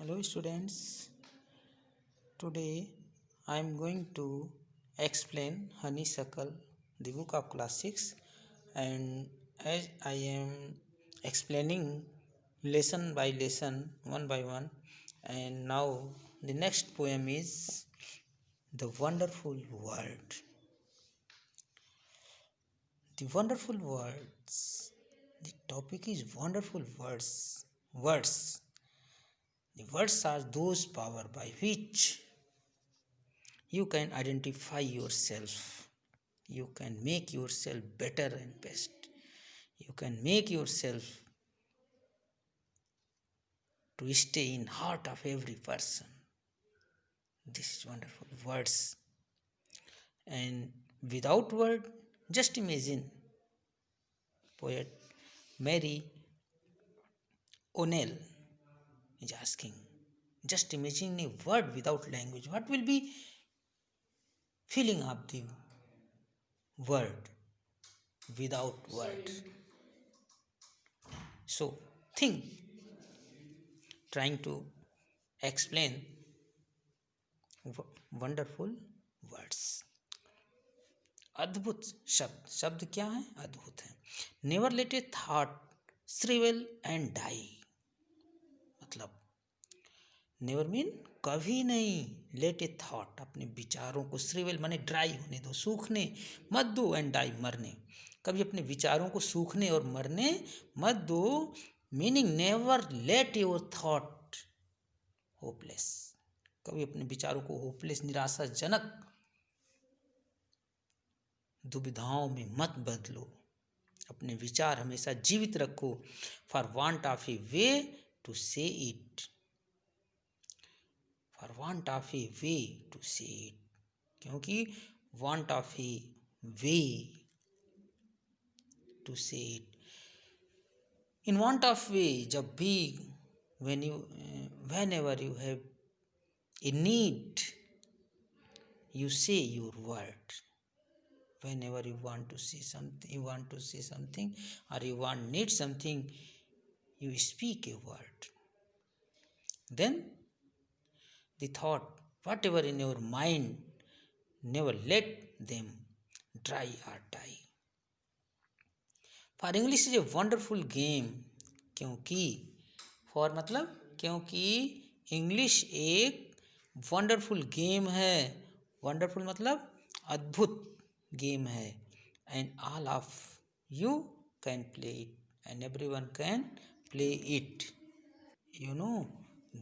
Hello students, today I am going to explain Honeysuckle, the book of class 6, and as I am explaining lesson by lesson, one by one, and now the next poem is The Wonderful World. The wonderful words. The topic is wonderful words. Words. The words are those power by which you can identify yourself. You can make yourself better and best. You can make yourself to stay in heart of every person. This is wonderful words. And without word, just imagine poet Mary O'Neill is asking, just imagine a word without language. What will be feeling of the word without word? So think, trying to explain wonderful words. अद्भुत शब्द. शब्द क्या है? अद्भुत है. Never let a thought shrivel and die. मतलब never mean कभी नहीं. लेट ए थॉट, अपने विचारों को श्रिवेल माने ड्राई होने दो, सूखने मत दो, एंड डाई मरने. कभी अपने विचारों को सूखने और मरने मत दो. Meaning never let your thought hopeless. कभी अपने विचारों को होपलेस, निराशाजनक दुविधाओं में मत बदलो. अपने विचार हमेशा जीवित रखो. For want of a way to say it. For want of a way to say it. क्योंकि want of a way to say it. In want of way, जब भी whenever you have a need, you say your word. Whenever you want to say something, or you need something, you speak a word. Then the thought, whatever in your mind, never let them dry or die. For English is a wonderful game. क्योंकि English एक wonderful game है. Wonderful मतलब अद्भुत game है. And all of you can play it, and everyone can play it. You know,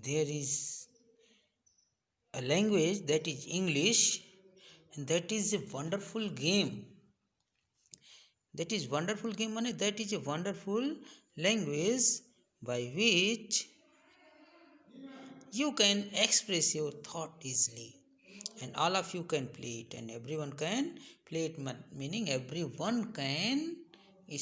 there is a language that is English, and that is a wonderful game. That is wonderful game means that is a wonderful language by which you can express your thought easily, and all of you can play it, and everyone can play it, meaning everyone can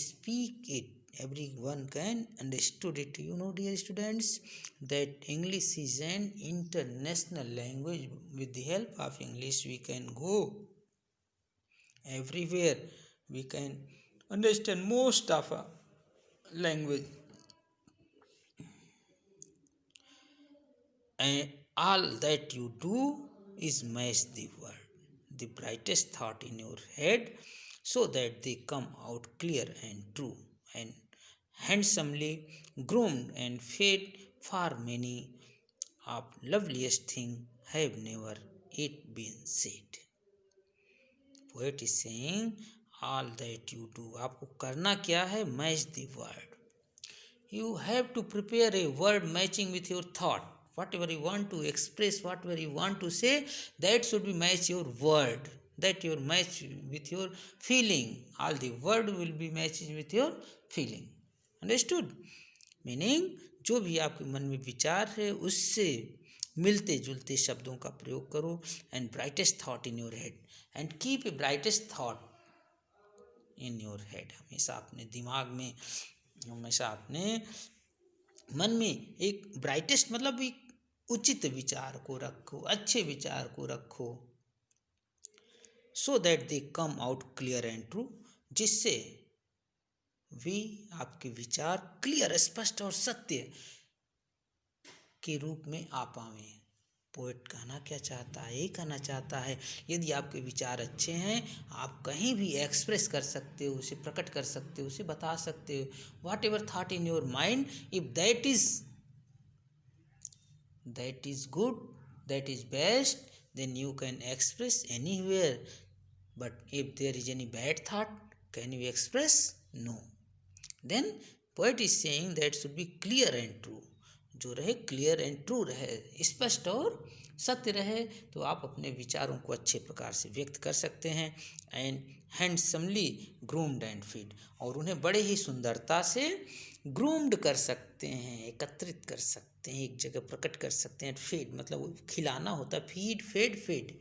speak it, everyone can understood it. You know, dear students, that English is an international language. With the help of English we can go everywhere. We can understand most of a language, and all that you do is match the word, the brightest thought in your head, so that they come out clear and true, and handsomely groomed and fed. Far many of loveliest thing have never yet been said. Poet is saying, all that you do, आपको करना क्या है? Match the word. You have to prepare a word matching with your thought. Whatever you want to express, whatever you want to say, that should be match your word. That your match with your feeling. All the word will be matched with your feeling. Understood? Meaning, जो भी आपके मन में विचार है उससे मिलते जुलते शब्दों का प्रयोग करो. And brightest thought in your head, and keep a brightest thought in your head. हमेशा अपने दिमाग में, हमेशा अपने मन में एक ब्राइटेस्ट मतलब एक उचित विचार को रखो, अच्छे विचार को रखो. So that they come out clear and true, जिससे भी आपके विचार क्लियर, स्पष्ट और सत्य के रूप में आ पावें। पोएट कहना क्या चाहता है, यही कहना चाहता है यदि आपके विचार अच्छे हैं, आप कहीं भी एक्सप्रेस कर सकते हो, उसे प्रकट कर सकते हो, उसे बता सकते हो। What ever thought in your mind, if that is good, that is best, then you can express anywhere. But if there is any bad thought, can you express? No. Then poet is saying that should be clear and true. जो रहे clear and true रहे, स्पष्ट और सत्य रहे, तो आप अपने विचारों को अच्छे प्रकार से व्यक्त कर सकते हैं। And handsomely groomed and feed, और उन्हें बड़े ही सुंदरता से ग्रूम्ड कर सकते हैं, एकत्रित कर सकते हैं, एक जगह प्रकट कर सकते हैं। फीड मतलब खिलाना होता है, फीड फेड फेड,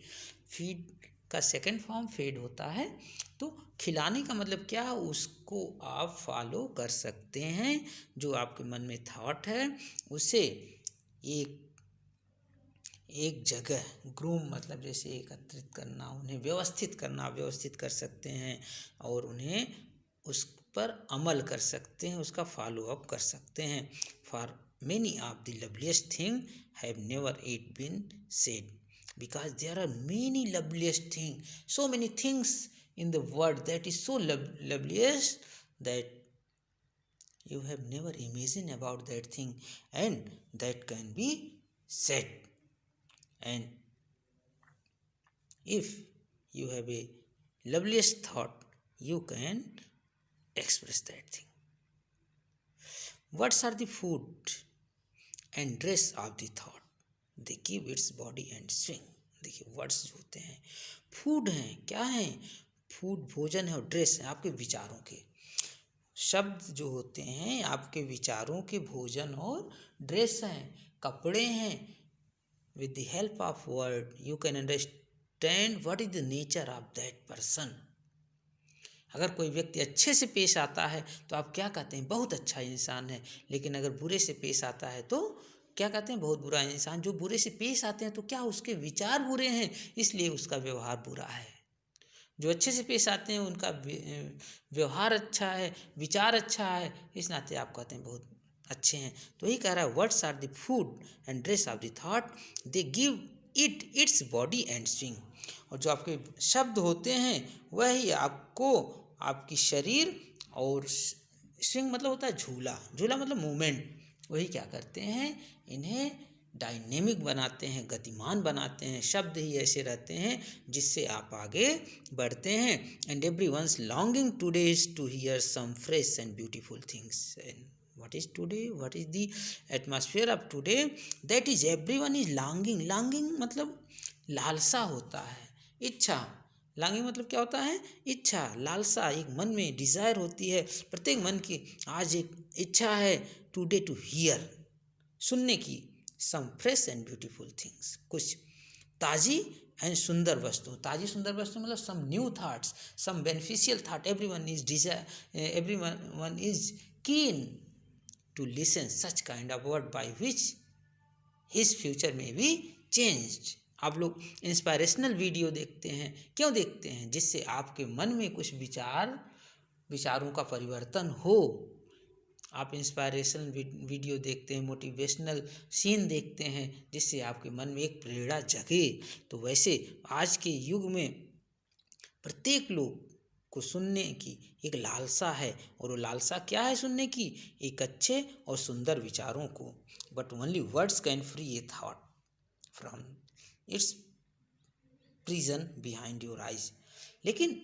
फीड का सेकंड फॉर्म फेड होता है। तो खिलाने का मतलब क्या, उसको आप फॉलो कर सकते हैं। जो आपके मन में थॉट है उसे एक जगह, ग्रूम मतलब जैसे एकत्रित करना, उन्हें व्यवस्थित करना, व्यवस्थित कर सकते हैं और उन्हें उस पर अमल कर सकते हैं, उसका फॉलो अप कर सकते हैं। For many of the loveliest thing have never it been said, because there are many loveliest things, so many things in the world that is so loveliest that you have never imagined about that thing, and that can be said. And if you have a loveliest thought, you can express that thing. Words are the food and dress of the thought, they give its body and swing. देखिए words जो होते हैं food हैं, क्या हैं, food भोजन है, और ड्रेस है आपके विचारों के। शब्द जो होते हैं आपके विचारों के भोजन और ड्रेस हैं, कपड़े हैं। With the help of word you can understand what is the nature of that person. अगर कोई व्यक्ति अच्छे से पेश आता है तो आप क्या कहते हैं, बहुत अच्छा इंसान है। लेकिन अगर बुरे से पेश आता है तो क्या कहते हैं, बहुत बुरा इंसान। जो बुरे से पेश आते हैं तो क्या उसके विचार बुरे हैं, इसलिए उसका व्यवहार बुरा है। जो अच्छे से पेश आते हैं उनका व्यवहार अच्छा है, विचार अच्छा है, इस नाते आप कहते हैं बहुत अच्छे हैं। तो यही कह रहा है, words are the food and dress of the thought, they give it its body and swing. और जो आपके शब्द होते हैं वही आपको आपकी शरीर और स्विंग मतलब होता है झूला, झूला मतलब मूवमेंट, वही क्या करते हैं, इन्हें डायनेमिक बनाते हैं, गतिमान बनाते हैं। शब्द ही ऐसे रहते हैं जिससे आप आगे बढ़ते हैं। And every one's longing today is to hear some fresh and beautiful things. And what is today, what is the atmosphere of today, that is everyone is longing. longing मतलब लालसा होता है, इच्छा। लॉन्गिंग मतलब क्या होता है, इच्छा, लालसा, एक मन में डिज़ायर होती है प्रत्येक मन की। आज एक इच्छा है टुडे टू हियर, सुनने की, some fresh and beautiful things, कुछ ताज़ी एंड सुंदर वस्तु। ताज़ी सुंदर वस्तु मतलब some new thoughts, some beneficial thought. Everyone is desire, everyone is keen to listen such kind of word by which his future may be changed. आप लोग इंस्पायरेशनल वीडियो देखते हैं, क्यों देखते हैं, जिससे आपके मन में कुछ विचारों का परिवर्तन हो। आप इंस्पायरेशनल वीडियो देखते हैं, मोटिवेशनल सीन देखते हैं, जिससे आपके मन में एक प्रेरणा जगे। तो वैसे आज के युग में प्रत्येक लोग को सुनने की एक लालसा है, और वो लालसा क्या है सुनने की, एक अच्छे और सुंदर विचारों को। But only words can free A thought from its prison behind your eyes. लेकिन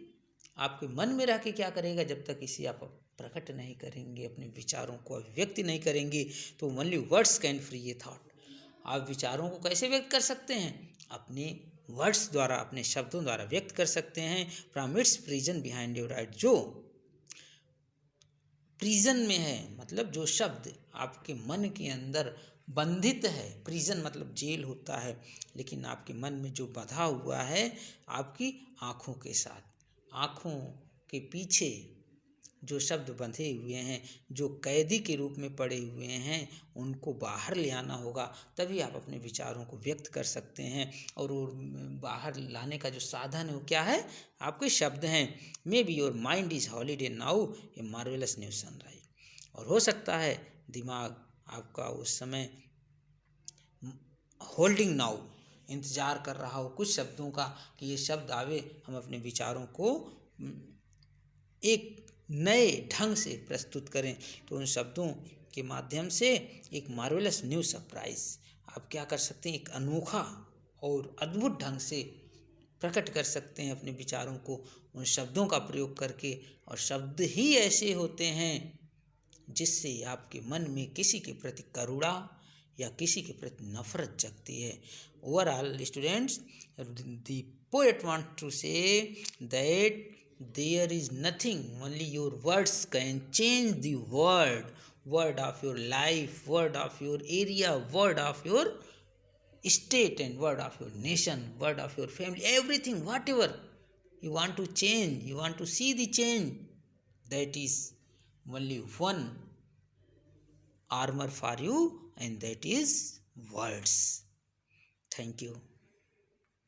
आपके मन में रह के क्या करेगा, जब तक इसे आप प्रकट नहीं करेंगे, अपने विचारों को अभिव्यक्त नहीं करेंगे, तो only words can free A thought. आप विचारों को कैसे व्यक्त कर सकते हैं, अपने वर्ड्स द्वारा, अपने शब्दों द्वारा व्यक्त कर सकते हैं। From its prison behind your eyes, जो प्रिजन में है मतलब जो शब्द आपके मन के अंदर बंधित है। प्रिजन मतलब जेल होता है, लेकिन आपके मन में जो बंधा हुआ है आपकी आँखों के साथ, आँखों के पीछे जो शब्द बंधे हुए हैं, जो कैदी के रूप में पड़े हुए हैं, उनको बाहर ले आना होगा, तभी आप अपने विचारों को व्यक्त कर सकते हैं। और वो बाहर लाने का जो साधन है वो क्या है, आपके शब्द हैं। May be your mind is holiday now a marvellous new sunrise. और हो सकता है दिमाग आपका उस समय होल्डिंग नाउ, इंतज़ार कर रहा हो कुछ शब्दों का कि ये शब्द आवे, हम अपने विचारों को एक नए ढंग से प्रस्तुत करें। तो उन शब्दों के माध्यम से एक मार्वेलस न्यू सरप्राइज आप क्या कर सकते हैं, एक अनोखा और अद्भुत ढंग से प्रकट कर सकते हैं अपने विचारों को उन शब्दों का प्रयोग करके। और शब्द ही ऐसे होते हैं जिससे आपके मन में किसी के प्रति करुणा या किसी के प्रति नफरत जगती है। Overall students, the poet want to say that there is nothing, only your words can change the world, word of your life, word of your area, word of your state, and word of your nation, word of your family, everything, whatever you want to change, you want to see the change, that is only one armor for you, and that is words. Thank you.